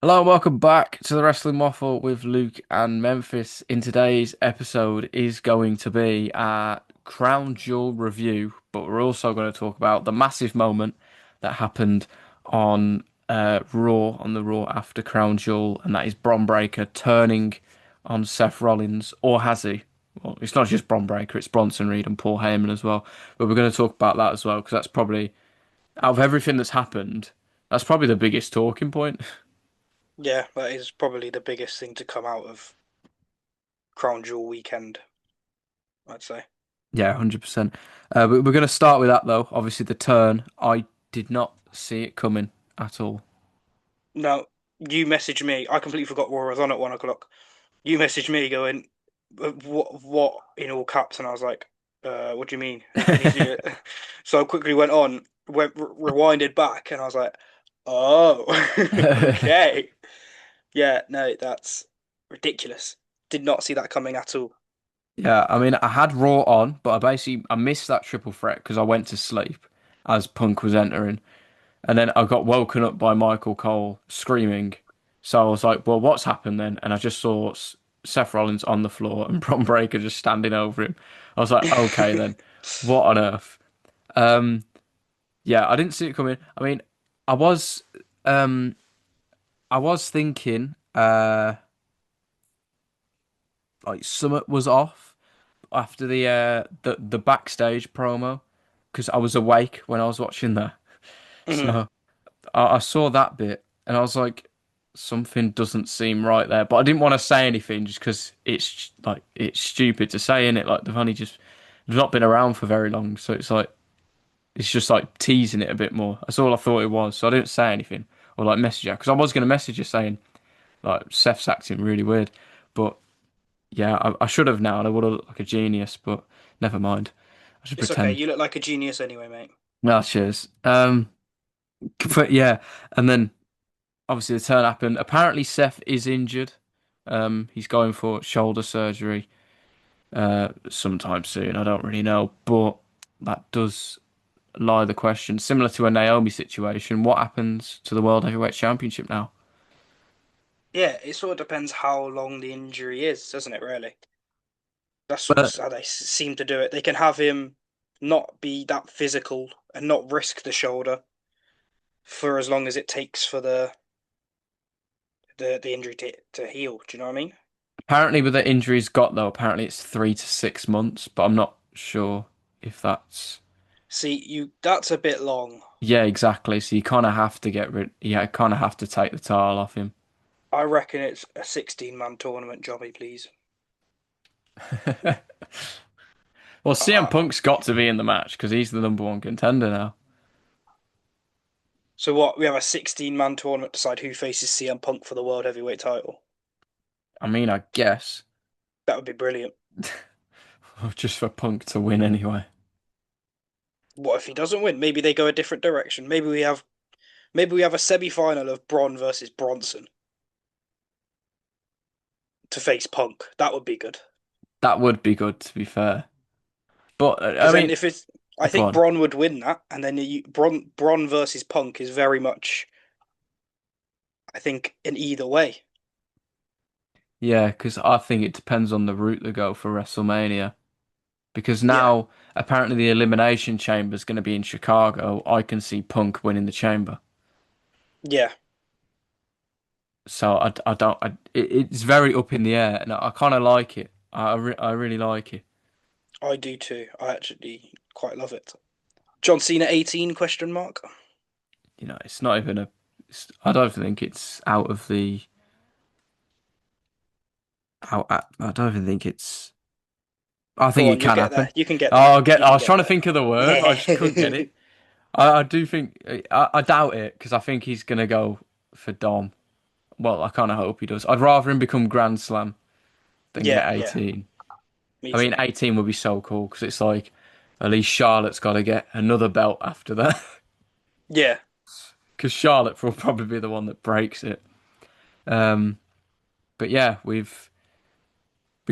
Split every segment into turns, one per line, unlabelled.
Hello and welcome back to the Wrestling Waffle with Luke and Memphis. In today's episode is going to be a Crown Jewel review, but we're also going to talk about the massive moment that happened on Raw, on the Raw after Crown Jewel, and that is Bron Breakker turning on Seth Rollins, or has he? Well, it's not just Bron Breakker, it's Bronson Reed and Paul Heyman as well. But we're going to talk about that as well, because that's probably, out of everything that's happened, that's probably the biggest talking point.
Yeah, that is probably the biggest thing to come out of Crown Jewel weekend, I'd say.
Yeah, 100%. But we're going to start with that though. Obviously, the turn. I did not see it coming at all.
Now, you messaged me. I completely forgot Raw was on at 1 o'clock. You messaged me going, what, in all caps? And I was like, what do you mean? An idiot. So I quickly went on, rewinded back, and I was like, oh, okay. Yeah, no, that's ridiculous. Did not see that coming at all.
Yeah, I mean, I had Raw on, but I missed that triple threat because I went to sleep as Punk was entering, and then I got woken up by Michael Cole screaming. So I was like, "Well, what's happened then?" And I just saw Seth Rollins on the floor and Bron Breakker just standing over him. I was like, "Okay, then, what on earth?" Um, yeah, I didn't see it coming. I mean, I was. Um, I was thinking, like Summit was off after the backstage promo because I was awake when I was watching that.
Mhm.
So I saw that bit and I was like, something doesn't seem right there. But I didn't want to say anything just because it's stupid to say, in it. Like they've not been around for very long, so it's just like teasing it a bit more. That's all I thought it was. So I didn't say anything or like message her because I was going to message her saying like Seth's acting really weird, but. Yeah, I should have now, and I would have looked like a genius, but never mind. I should
It's okay.
pretend.
You look like a genius anyway, mate.
Well, cheers. But yeah, and then obviously the turn happened. Apparently Seth is injured. He's going for shoulder surgery sometime soon. I don't really know, but that does lie the question. Similar to a Naomi situation, what happens to the World Heavyweight Championship now?
Yeah, it sort of depends how long the injury is, doesn't it, really? That's sort
But
of how they seem to do it. They can have him not be that physical and not risk the shoulder for as long as it takes for the injury to heal. Do you know what I mean?
apparently, with the injuries got though, apparently it's 3 to 6 months, but I'm not sure if that's.
See, you that's a bit long.
Yeah, exactly. So you kind of have to get rid. Yeah, kind of have to take the tile off him.
I reckon it's a 16-man tournament, Jobby, please.
Well, CM
Uh,
Punk's got to be in the match because he's the number one contender now.
so what? We have a 16-man tournament to decide who faces CM Punk for the World Heavyweight title.
I mean, I guess
That would be brilliant.
just for Punk to win anyway.
What if he doesn't win? Maybe they go a different direction. Maybe we have a semi-final of Braun versus Bronson to face Punk. That would be good.
That would be good, to be fair. But I
Because then
mean,
if it's, I
go
think
on.
Braun would win that, and then Braun versus Punk is very much, I think, in either way.
Yeah, because I think it depends on the route they go for WrestleMania. Because
Yeah,
now apparently the Elimination Chamber is going to be in Chicago. I can see Punk winning the Chamber.
yeah,
So I don't. It's very up in the air, and I kind of like it. I really like it.
I do too. I actually quite love it. John Cena 18 question mark.
It's not even a. I don't think it's out of the. I don't even think it's. I think
Go
it
on, you'll
can
get
happen.
there. You can get there.
Oh, I'll get.
You
I
can
was
get
trying to
there.
think of the word. I just couldn't get
Yeah.
it. I do think. I doubt it because I think he's gonna go for Dom. Well, I kind of hope he does. I'd rather him become Grand Slam than
Yeah,
get
yeah.
18.
Me
I mean,
too.
18 would be so cool because it's like at least Charlotte's got to get another belt after that.
Yeah.
Because Charlotte will probably be the one that breaks it. Um, but yeah, we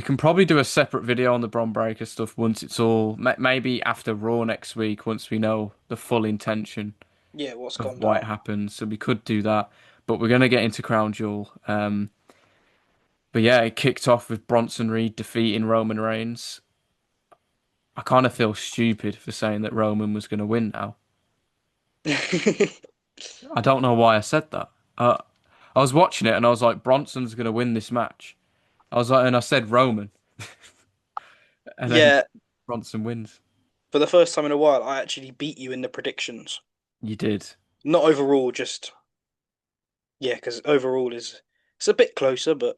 can probably do a separate video on the Bron Breakker stuff once it's all maybe after Raw next week once we know the full intention
Yeah, what's
of
gone
why it
down?
happened. So we could do that. but we're gonna get into Crown Jewel. But yeah, it kicked off with Bronson Reed defeating Roman Reigns. I kind of feel stupid for saying that Roman was gonna win now. I don't know why I said that. I was watching it and I was like, Bronson's gonna win this match. I was like, and I said Roman, and then
Yeah,
Bronson wins.
for the first time in a while, I actually beat you in the predictions.
You did.
Not overall, just yeah, because overall is it's a bit closer, but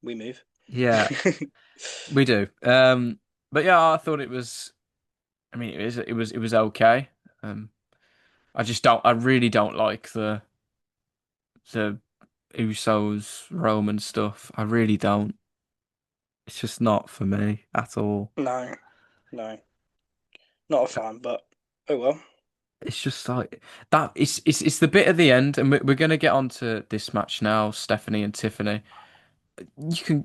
we move.
Yeah, we do. But yeah, I thought it was. I mean, it was okay. Um, I just don't. I really don't like the Usos Roman stuff. I really don't. It's just not for me at all.
No, no, not a fan, but oh well.
It's just like that. It's the bit at the end, and we're gonna get onto this match now, Stephanie and Tiffany.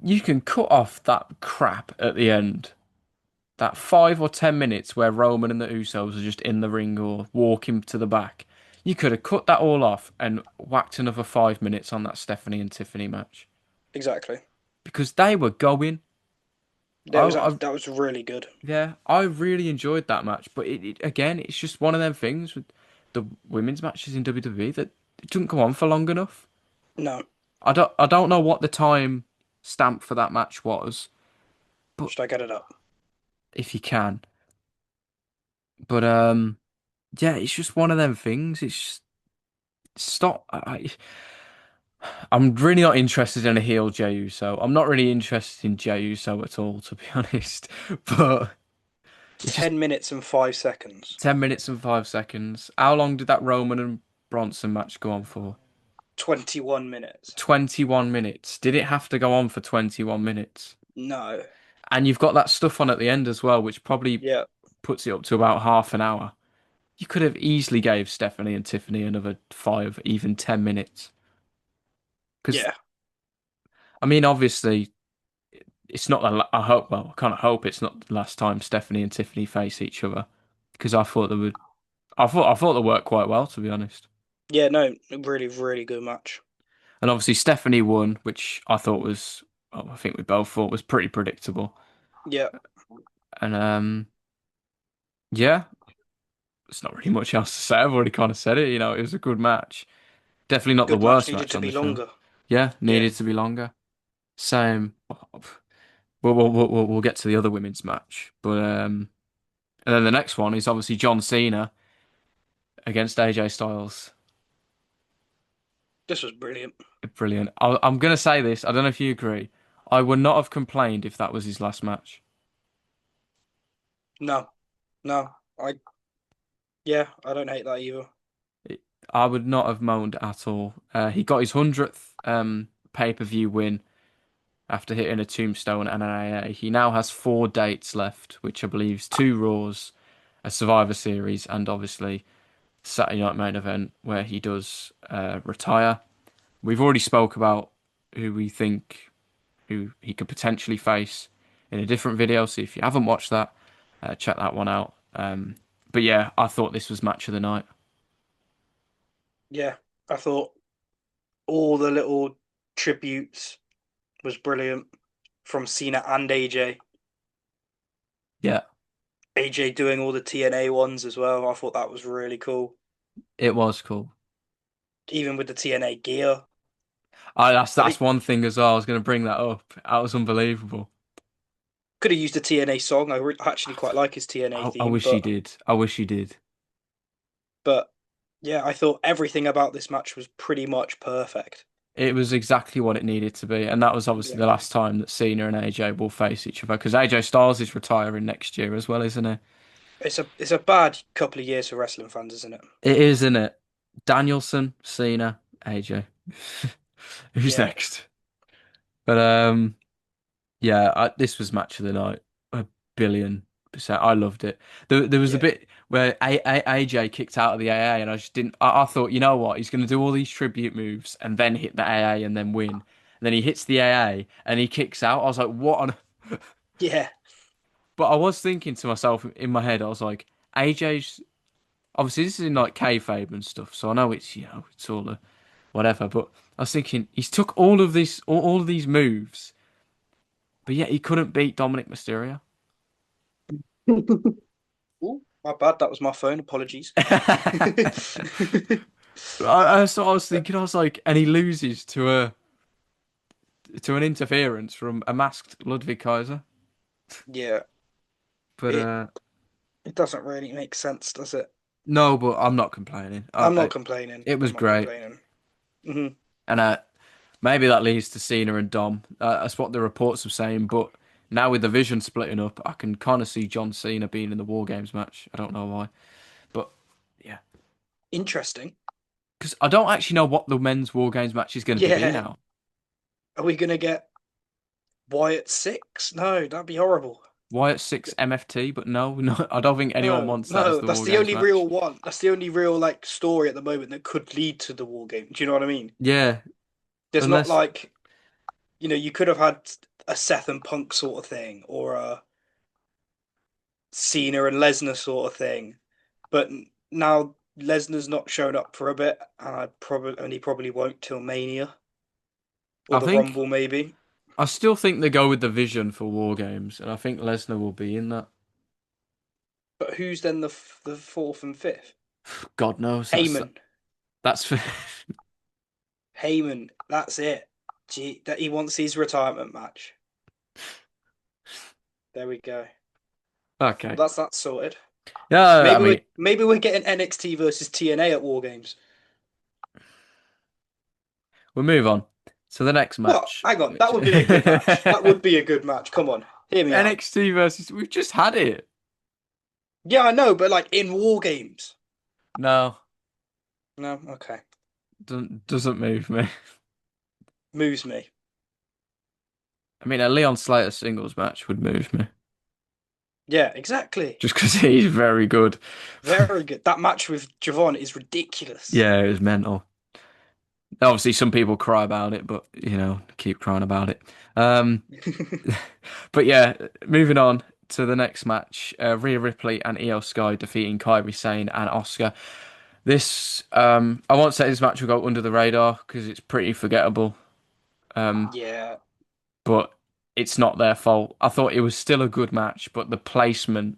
You can cut off that crap at the end. That 5 or 10 minutes where Roman and the Usos are just in the ring or walking to the back. You could have cut that all off and whacked another 5 minutes on that Stephanie and Tiffany match
Exactly.
because they were going.
That was
I
that was really good.
Yeah, I really enjoyed that match, but again, it's just one of them things with the women's matches in WWE that it didn't go on for long enough.
No,
I don't know what the time stamp for that match was, but
should I get it up?
if you can, but yeah, it's just one of them things. It's just, stop. I'm really not interested in a heel Jey Uso. I'm not really interested in Jey Uso at all, to be honest. But it's just
10 minutes and 5 seconds.
10 minutes and 5 seconds. How long did that Roman and Bronson match go on for?
21 minutes.
21 minutes. Did it have to go on for 21 minutes?
No.
And you've got that stuff on at the end as well, which probably
Yeah.
puts it up to about half an hour. You could have easily gave Stephanie and Tiffany another 5, even 10 minutes. Because,
Yeah.
I mean, obviously, it's not I hope, well, I kind of hope it's not the last time Stephanie and Tiffany face each other. Because I thought they worked quite well, to be honest.
Yeah, no, really, really good match.
And obviously Stephanie won, which I thought was, well, I think we both thought was pretty predictable.
Yeah.
And yeah, there's not really much else to say. I've already kind of said it. It was a good match. Definitely not the
Good match
worst
needed
match
to
on the
be
show.
longer.
Yeah,
Yeah.
needed to be longer. Same. We'll get to the other women's match, but and then the next one is obviously John Cena against AJ Styles.
This was brilliant.
Brilliant. I'm gonna say this. I don't know if you agree. I would not have complained if that was his last match.
No. No. Yeah, I don't hate that either.
I would not have moaned at all. He got his 100th pay-per-view win after hitting a Tombstone and an AA. He now has 4 dates left, which I believe is 2 Raws, a Survivor Series, and obviously Saturday Night Main Event where he does retire. We've already spoke about who we think who he could potentially face in a different video. So if you haven't watched that, check that one out. But yeah, I thought this was match of the night.
Yeah. I thought all the little tributes was brilliant from Cena and AJ.
Yeah,
AJ doing all the TNA ones as well. I thought that was really cool.
it was cool.
Even with the TNA gear.
That's
I
that's
think
one thing as well. I was going to bring that up. That was unbelievable.
could have used the TNA song. I actually quite like his TNA
I
theme,
wish he did. I wish he did.
but yeah, I thought everything about this match was pretty much perfect.
It was exactly what it needed to be, and that was obviously
Yeah.
the last time that Cena and AJ will face each other because AJ Styles is retiring next year as well, isn't he?
It's a bad couple of years for wrestling fans, isn't it?
It is, isn't it? Danielson, Cena, AJ. Who's
Yeah.
next? But yeah, this was match of the night. 1 billion%. I loved it. There was a
Yeah.
bit where AJ kicked out of the AA, and I just didn't. I thought, you know what? He's going to do all these tribute moves and then hit the AA and then win. And then he hits the AA and he kicks out. I was like, what on?
Yeah.
But I was thinking to myself in my head, I was like, AJ's obviously this is in like kayfabe and stuff, so I know it's it's all a whatever. But I was thinking he's took all of these moves, but yet he couldn't beat Dominic Mysterio.
Oh, my bad. That was my phone. Apologies.
So I was thinking, I was like, and he loses to an interference from a masked Ludwig Kaiser.
Yeah,
But
it it doesn't really make sense, does it?
no, but I'm not complaining.
I'm not complaining.
It was
I'm not
great,
complaining. Hmm.
and maybe that leads to Cena and Dom. That's what the reports are saying. But now with the vision splitting up, I can kind of see John Cena being in the War Games match. I don't know why, but yeah,
Interesting.
because I don't actually know what the men's War Games match is going to be
Yeah.
now.
Are we gonna get Wyatt 6? No, that'd be horrible.
Why at 6 MFT? But no, no, I don't think anyone
No,
wants that as
no,
the
that's
War
the
Games
only real
match.
one. That's the only real like story at the moment that could lead to the war game. Do you know what I mean?
Yeah,
There's not
unless
like, you could have had a Seth and Punk sort of thing or a Cena and Lesnar sort of thing, but now Lesnar's not shown up for a bit, and he probably won't till Mania or
I
the
think
Rumble maybe.
I still think they go with the vision for War Games, and I think Lesnar will be in that.
But who's then the fourth and fifth?
God knows
Heyman.
that's for
Heyman. That's it. Gee, that he wants his retirement match. There we go. Well,
okay.
that's that sorted.
Yeah, I
Maybe
mean,
we're getting NXT versus TNA at War Games.
we'll move on to the next
What?
match,
Hang on, that
which
would be a good match. That would be a good match. Come on, hear me out.
NXT versus. We've just had it.
Yeah, I know, but like in War Games.
No,
No, okay.
doesn't move me.
Moves me.
I mean, a Leon Slater singles match would move me,
Yeah, exactly.
just because he's very good.
Very good. That match with Javon is ridiculous.
Yeah, it was mental. Obviously, some people cry about it, but keep crying about it. Um, but yeah, moving on to the next match, Rhea Ripley and Io Sky defeating Kairi Sane and Asuka. This, I won't say this match will go under the radar because it's pretty forgettable. Um,
Yeah.
but it's not their fault. I thought it was still a good match, but the placement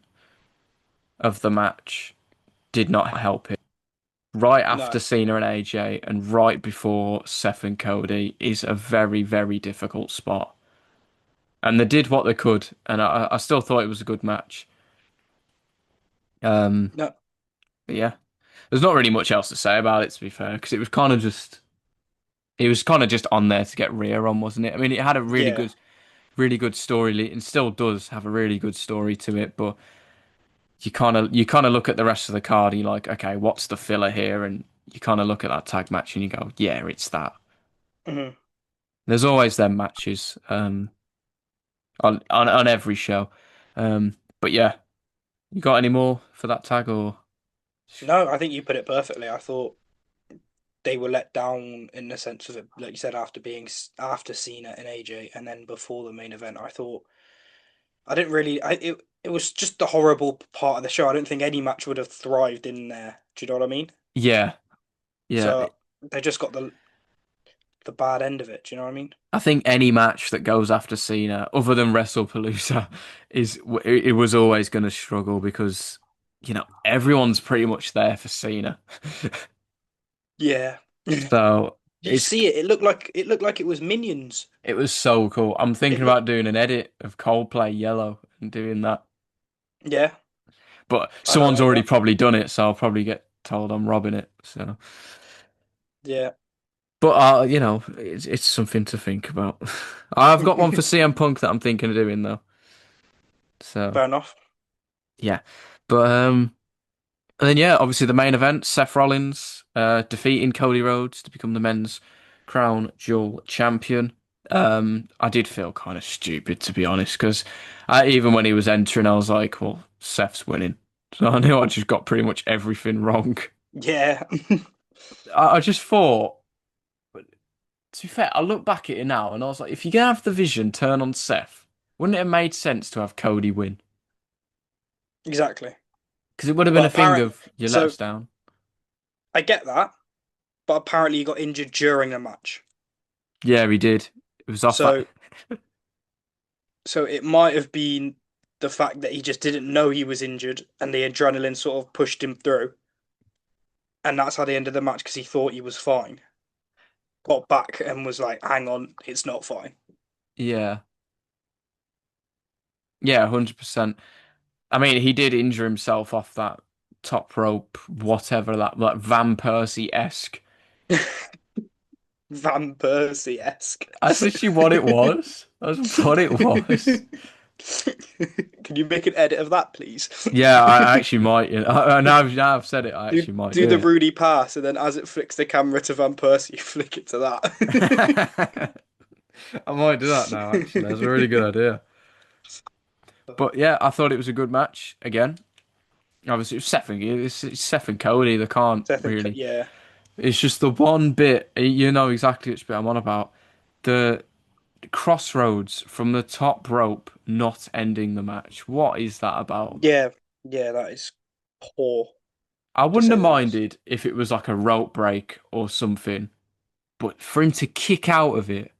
of the match did not help it. Right after
No.
Cena and AJ and right before Seth and Cody is a very, very difficult spot. And they did what they could, and I still thought it was a good match. Um,
No.
but yeah, there's not really much else to say about it, to be fair, because it was kind of just on there to get Rhea on, wasn't it? I mean, it had a
Yeah.
really good story, and still does have a really good story to it. But you kind of look at the rest of the card, and you're like, okay, what's the filler here? And you kind of look at that tag match, and you go, yeah, it's that.
Hmm.
There's always them matches, on every show. But yeah, you got any more for that tag or?
No, I think you put it perfectly. I thought they were let down in the sense of it, like you said, after Cena and AJ, and then before the main event. I thought I didn't really. It was just the horrible part of the show. I don't think any match would have thrived in there. Do you know what I mean?
Yeah, yeah.
So they just got the bad end of it. Do you know what I mean?
I think any match that goes after Cena, other than WrestlePalooza, it was always going to struggle because everyone's pretty much there for Cena.
Yeah.
So
You see it. It looked like it was Minions.
it was so cool. I'm
It
thinking
looked.
about doing an edit of Coldplay Yellow and doing that,
Yeah,
but
I don't
someone's
mind
already
that.
probably done it, so I'll probably get told I'm robbing it. So,
Yeah.
but it's something to think about. I've got one for CM Punk that I'm thinking of doing though. So
Fair enough.
yeah, but and then yeah, obviously the main event, Seth Rollins defeating Cody Rhodes to become the men's crown jewel champion. I did feel kind of stupid to be honest, because even when he was entering, I was like, well, Seth's winning. So I knew I just got pretty much everything wrong.
Yeah.
I just thought, to be fair, I look back at it now and I was like, if you're gonna have the vision turn on Seth, wouldn't it have made sense to have Cody win?
Exactly.
Because it would have been
But
a thing
apparent.
of you let
So
us down.
I get that, but apparently he got injured during the match.
Yeah, he did. It was off that.
So so it might have been the fact that he just didn't know he was injured and the adrenaline sort of pushed him through. And that's how they ended the match because he thought he was fine. Got back and was like, hang on, it's not fine.
Yeah, yeah, 100%. I mean, he did injure himself off that top rope, whatever that, like Van Persie-esque.
Van Persie-esque.
That's literally what it was. That's what it was.
Can you make an edit of that, please?
Yeah, I actually might. You know, now I've said it, I
Do
actually might
do
do
the
it.
Rudy pass, and then as it flicks the camera to Van Persie, flick it to that.
I might do that now, actually. That's a really good idea. But yeah, I thought it was a good match again. Obviously, it's Seth and Cody. They can't
So I think,
really.
yeah,
It's just the one bit, you know exactly which bit I'm on about. The crossroads from the top rope not ending the match. What is that about?
yeah, yeah, that is poor
I
to
wouldn't
say
have
the least.
minded if it was like a rope break or something, but for him to kick out of it,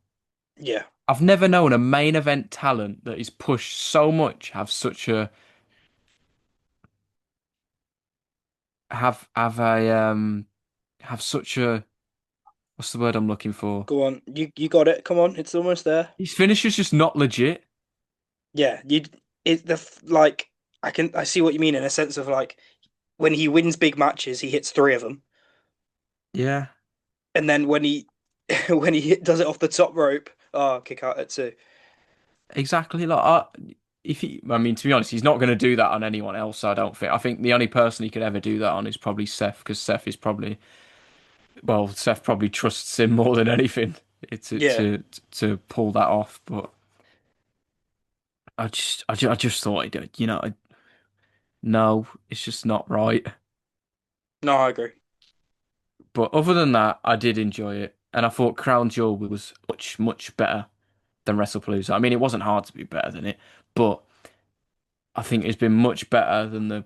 Yeah,
I've never known a main event talent that is pushed so much have a have such a what's the word I'm looking for?
go on, you got it. Come on, it's almost there.
His finish is just not legit.
Yeah, you it the like I see what you mean in a sense of like when he wins big matches, he hits three of them,
Yeah,
and then when he does it off the top rope, oh, kick out at two.
exactly. If he, I mean, to be honest, he's not going to do that on anyone else. I don't think. I think the only person he could ever do that on is probably Seth, because Seth is probably, well, Seth probably trusts him more than anything
Yeah,
to pull that off. But I just thought, no, it's just not right.
no, I agree.
But other than that, I did enjoy it, and I thought Crown Jewel was much better than WrestlePalooza. I mean, it wasn't hard to be better than it, but I think it's been much better than the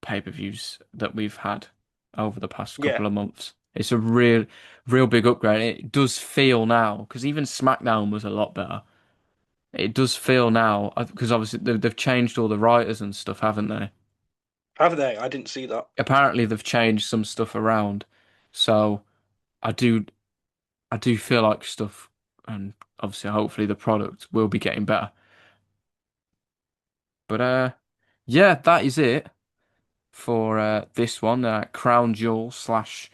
pay-per-views that we've had over the past
Yeah,
couple of months. It's a real big upgrade. It does feel now, because even SmackDown was a lot better. It does feel now, because obviously they've changed all the writers and stuff, haven't they?
have they? I didn't see that.
Apparently they've changed some stuff around. So I do I do feel like stuff, and obviously hopefully the product will be getting better. But yeah, that is it for this one, Crown Jewel slash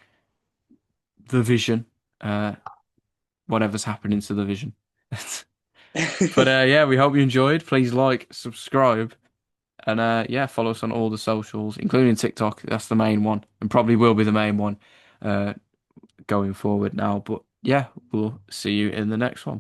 The Vision. Uh whatever's happening to The Vision. But yeah, we hope you enjoyed. Please like, subscribe, and yeah, follow us on all the socials, including TikTok. That's the main one, and probably will be the main one uh going forward now. But yeah, we'll see you in the next one.